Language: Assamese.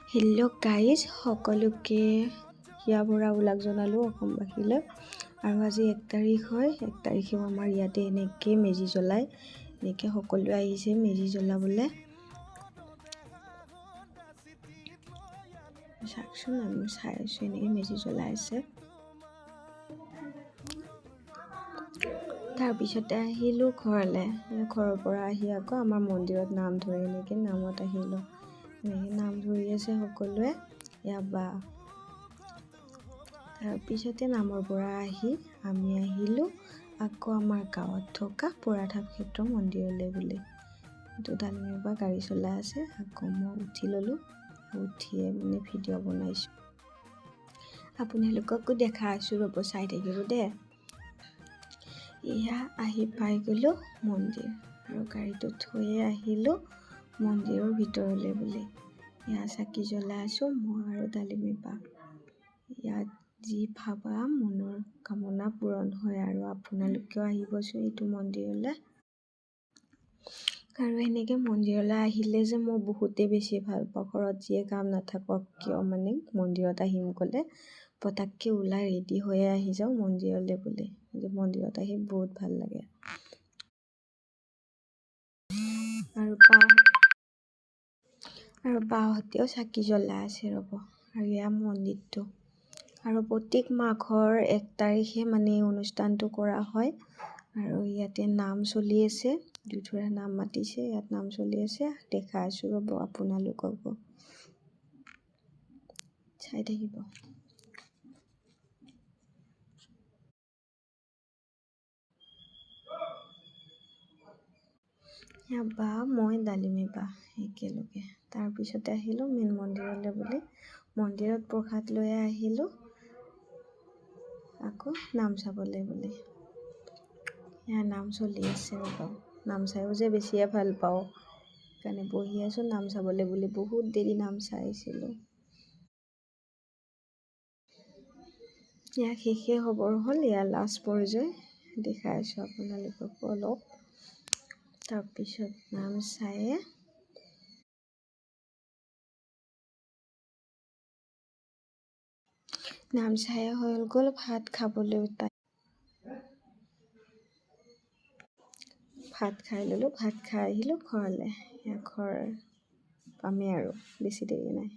হেল্ল' গাইজ, সকলোকে হিয়া ভৰা ওলাগ জনালোঁ অসমবাসীলৈ। আৰু আজি 1 তাৰিখ হয়। 1 তাৰিখেও আমাৰ ইয়াতে এনেকৈ মেজি জ্বলায়। এনেকৈ সকলোৱে আহিছে মেজি জ্বলাবলৈ। চাওকচোন, আমি চাই আছোঁ এনেকৈ মেজি জ্বলাই আছে। তাৰপিছতে আহিলোঁ ঘৰলৈ। ঘৰৰ পৰা আহি আকৌ আমাৰ মন্দিৰত নাম ধৰে। এনেকৈ নামত আহিলোঁ। এনেকৈ নাম ধৰি আছে সকলোৱে। বা তাৰপিছতে নামৰ পৰা আহি আমি আহিলোঁ আকৌ আমাৰ গাঁৱত থকা পুৰাথাপ ক্ষেত্ৰ মন্দিৰলৈ বুলি। এইটো ডালিমিৰ পৰা গাড়ী চলাই আছে। আকৌ মই উঠি ল'লোঁ। উঠিয়ে ভিডিঅ' বনাইছোঁ। আপোনালোককো দেখাই আছোঁ, ৰ'ব, চাই থাকিব দেই। এয়া আহি পাই গ'লোঁ মন্দিৰ, আৰু গাড়ীটো থৈয়ে আহিলোঁ মন্দিৰৰ ভিতৰলৈ বুলি। এয়া চাকি জ্বলাই আছোঁ মই আৰু ডালিমী বা। ইয়াত যি ভাবা মনৰ কামনা পূৰণ হয়, আৰু আপোনালোকেও আহিবচোন এইটো মন্দিৰলৈ। আৰু এনেকৈ মন্দিৰলৈ আহিলে যে মই বহুতেই বেছি ভাল পাওঁ। ঘৰত যিয়ে কাম নাথাকক কিয় মন্দিৰত আহিম ক'লে পটাককৈ ওলাই ৰেডি হৈয়ে আহি যাওঁ মন্দিৰলৈ বুলি। মন্দিৰত আহি বহুত ভাল লাগে। আৰু বাহঁতেও চাকি জ্বলাই আছে, ৰ'ব। আৰু এয়া মন্দিৰটো। আৰু প্ৰত্যেক মাঘৰ 1 তাৰিখে এই অনুষ্ঠানটো কৰা হয়। আৰু ইয়াতে নাম চলি আছে। দুধুৰা নাম মাতিছে, ইয়াত নাম চলি আছে। দেখাই আছোঁ, ৰ'ব, আপোনালোককো চাই থাকিব। বা মই ডালিমী বা একেলগে। তাৰপিছতে আহিলোঁ মেইন মন্দিৰলৈ বুলি। মন্দিৰত প্ৰসাদ লৈ আহিলোঁ আকৌ নাম চাবলৈ বুলি। এয়া নাম চলি আছে, ৰ'ব। নাম চাইও যে বেছিয়ে ভাল পাওঁ, সেইকাৰণে বহি আছোঁ নাম চাবলৈ বুলি। বহুত দেৰি নাম চাইছিলোঁ। এয়া শেষে খবৰ হ'ল। এয়া লাষ্ট পৰ্যায় দেখাই আছোঁ আপোনালোককো অলপ। তাৰপিছত নাম চায়ে হৈ গ'ল ভাত খাবলৈ। ভাত খাই ল'লোঁ। ভাত খাই আহিলোঁ ঘৰলৈ। ঘৰ পামেই আৰু বেছি দেৰি নাই।